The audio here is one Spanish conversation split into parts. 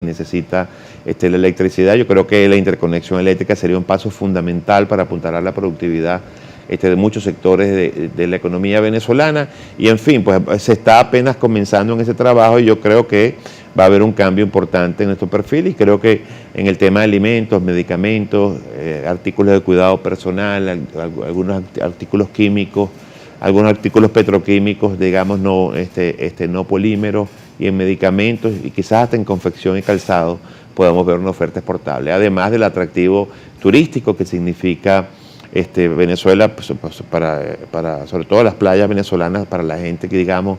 necesita la electricidad. Yo creo que la interconexión eléctrica sería un paso fundamental para apuntalar la productividad de muchos sectores de la economía venezolana, y en fin, pues se está apenas comenzando en ese trabajo, y yo creo que va a haber un cambio importante en nuestro perfil, y creo que en el tema de alimentos, medicamentos, artículos de cuidado personal, algunos artículos químicos, algunos artículos petroquímicos, digamos, no polímeros, y en medicamentos, y quizás hasta en confección y calzado, podamos ver una oferta exportable, además del atractivo turístico que significa Venezuela, pues, para sobre todo las playas venezolanas, para la gente que, digamos,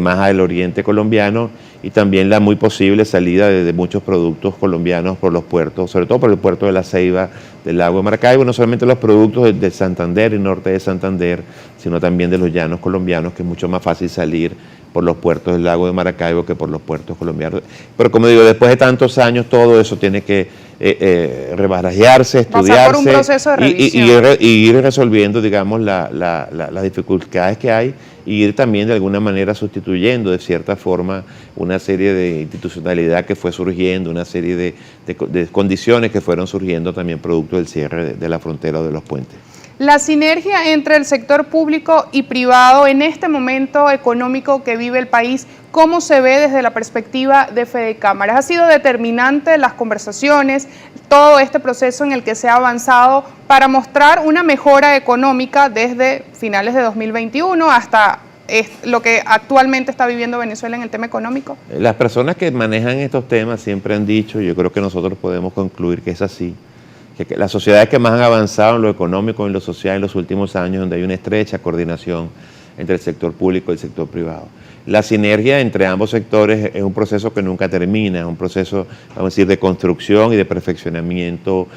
más al oriente colombiano, y también la muy posible salida de muchos productos colombianos por los puertos, sobre todo por el puerto de La Ceiba, del lago de Maracaibo, no solamente los productos de Santander y norte de Santander, sino también de los llanos colombianos, que es mucho más fácil salir por los puertos del lago de Maracaibo que por los puertos colombianos. Pero como digo, después de tantos años, todo eso tiene que rebarajearse, estudiarse, por un proceso de revisión. y ir resolviendo, digamos, las dificultades que hay, y ir también de alguna manera sustituyendo de cierta forma una serie de institucionalidad que fue surgiendo, una serie de condiciones que fueron surgiendo también producto del cierre de la frontera o de los puentes. La sinergia entre el sector público y privado en este momento económico que vive el país, ¿cómo se ve desde la perspectiva de Fedecámaras? ¿Ha sido determinante las conversaciones, todo este proceso en el que se ha avanzado para mostrar una mejora económica desde finales de 2021 hasta lo que actualmente está viviendo Venezuela en el tema económico? Las personas que manejan estos temas siempre han dicho, yo creo que nosotros podemos concluir que es así, que las sociedades que más han avanzado en lo económico y en lo social en los últimos años, donde hay una estrecha coordinación entre el sector público y el sector privado. La sinergia entre ambos sectores es un proceso que nunca termina, es un proceso, vamos a decir, de construcción y de perfeccionamiento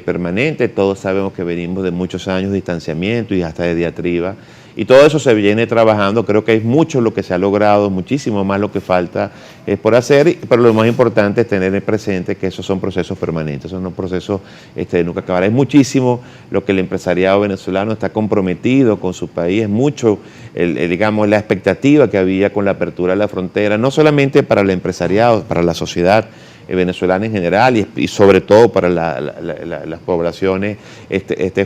permanente. Todos sabemos que venimos de muchos años de distanciamiento y hasta de diatriba, y todo eso se viene trabajando. Creo que hay mucho lo que se ha logrado, muchísimo más lo que falta por hacer, pero lo más importante es tener presente que esos son procesos permanentes, son procesos de nunca acabar. Es muchísimo lo que el empresariado venezolano está comprometido con su país, es mucho, digamos, la expectativa que había con la apertura de la frontera, no solamente para el empresariado, para la sociedad venezolana en general, y sobre todo para las poblaciones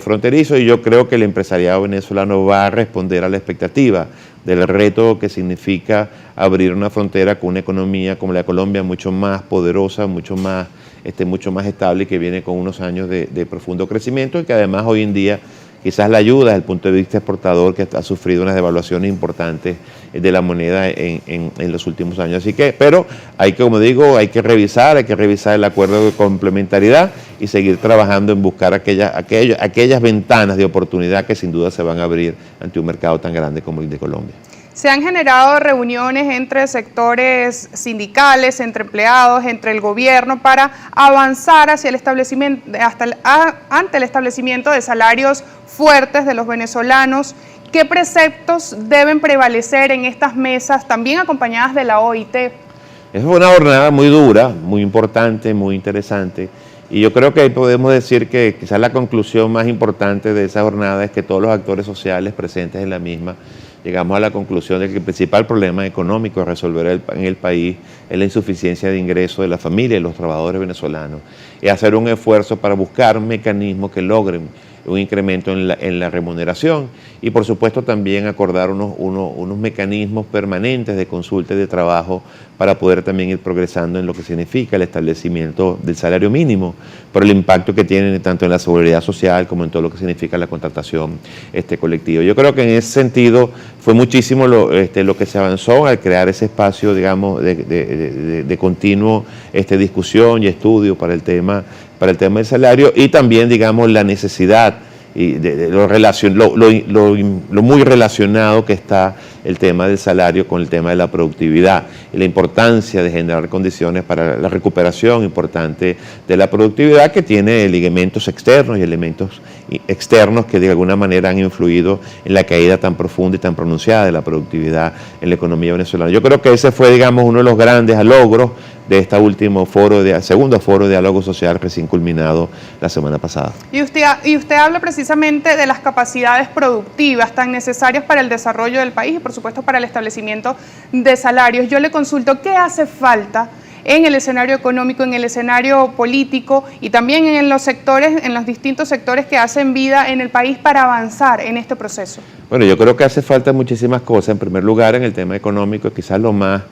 fronterizos, y yo creo que el empresariado venezolano va a responder a la expectativa del reto que significa abrir una frontera con una economía como la de Colombia, mucho más poderosa, mucho más estable, que viene con unos años de profundo crecimiento, y que además hoy en día quizás la ayuda desde el punto de vista exportador, que ha sufrido unas devaluaciones importantes de la moneda en los últimos años. Así que, pero hay que, como digo, hay que revisar el acuerdo de complementariedad y seguir trabajando en buscar aquellas ventanas de oportunidad que sin duda se van a abrir ante un mercado tan grande como el de Colombia. Se han generado reuniones entre sectores sindicales, entre empleados, entre el gobierno, para avanzar hacia el establecimiento, ante el establecimiento de salarios fuertes de los venezolanos. ¿Qué preceptos deben prevalecer en estas mesas, también acompañadas de la OIT? Es una jornada muy dura, muy importante, muy interesante, y yo creo que ahí podemos decir que quizás la conclusión más importante de esa jornada es que todos los actores sociales presentes en la misma llegamos a la conclusión de que el principal problema económico a resolver en el país es la insuficiencia de ingresos de la familia y los trabajadores venezolanos, y hacer un esfuerzo para buscar mecanismos que logren un incremento en la remuneración, y por supuesto también acordar unos mecanismos permanentes de consulta y de trabajo para poder también ir progresando en lo que significa el establecimiento del salario mínimo, por el impacto que tiene tanto en la seguridad social como en todo lo que significa la contratación colectiva. Yo creo que en ese sentido fue muchísimo lo que se avanzó al crear ese espacio, digamos, de continuo discusión y estudio para el tema del salario, y también, digamos, la necesidad y lo muy relacionado que está el tema del salario con el tema de la productividad, y la importancia de generar condiciones para la recuperación importante de la productividad, que tiene elementos externos y elementos externos que de alguna manera han influido en la caída tan profunda y tan pronunciada de la productividad en la economía venezolana. Yo creo que ese fue, digamos, uno de los grandes logros de este último segundo foro de diálogo social recién culminado la semana pasada. Y usted habla precisamente de las capacidades productivas tan necesarias para el desarrollo del país y por supuesto para el establecimiento de salarios. Yo le consulto, ¿qué hace falta en el escenario económico, en el escenario político y también en los sectores, en los distintos sectores que hacen vida en el país para avanzar en este proceso? Bueno, yo creo que hace falta muchísimas cosas. En primer lugar, en el tema económico, quizás lo más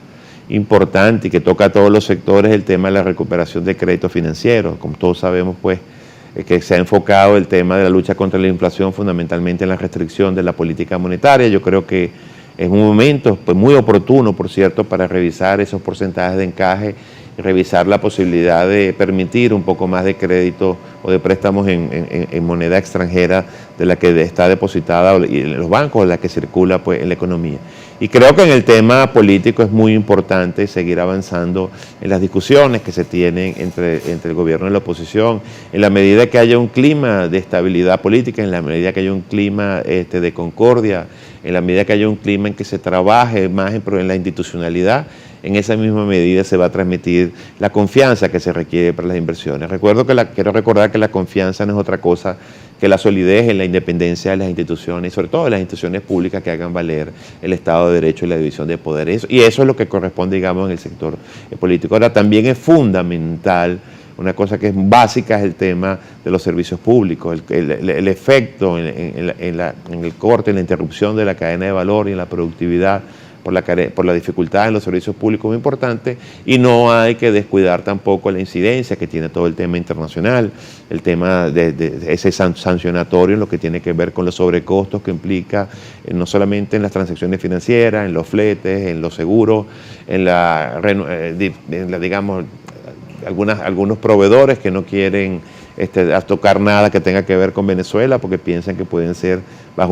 importante y que toca a todos los sectores es el tema de la recuperación de créditos financieros. Como todos sabemos, pues, que se ha enfocado el tema de la lucha contra la inflación fundamentalmente en la restricción de la política monetaria. Yo creo que es un momento pues, muy oportuno, por cierto, para revisar esos porcentajes de encaje y revisar la posibilidad de permitir un poco más de crédito o de préstamos en moneda extranjera de la que está depositada en los bancos, o la que circula pues, en la economía. Y creo que en el tema político es muy importante seguir avanzando en las discusiones que se tienen entre el gobierno y la oposición, en la medida que haya un clima de estabilidad política, en la medida que haya un clima de concordia, en la medida que haya un clima en que se trabaje más en la institucionalidad, en esa misma medida se va a transmitir la confianza que se requiere para las inversiones. Quiero recordar que la confianza no es otra cosa que la solidez en la independencia de las instituciones, y sobre todo de las instituciones públicas que hagan valer el Estado de Derecho y la división de poderes. Y eso es lo que corresponde, digamos, en el sector político. Ahora, también es fundamental, una cosa que es básica, es el tema de los servicios públicos, el efecto en el corte, en la interrupción de la cadena de valor y en la productividad por la dificultad en los servicios públicos muy importante, y no hay que descuidar tampoco la incidencia que tiene todo el tema internacional, el tema de ese sancionatorio en lo que tiene que ver con los sobrecostos que implica no solamente en las transacciones financieras, en los fletes, en los seguros, digamos, algunos proveedores que no quieren tocar nada que tenga que ver con Venezuela porque piensan que pueden ser bajo una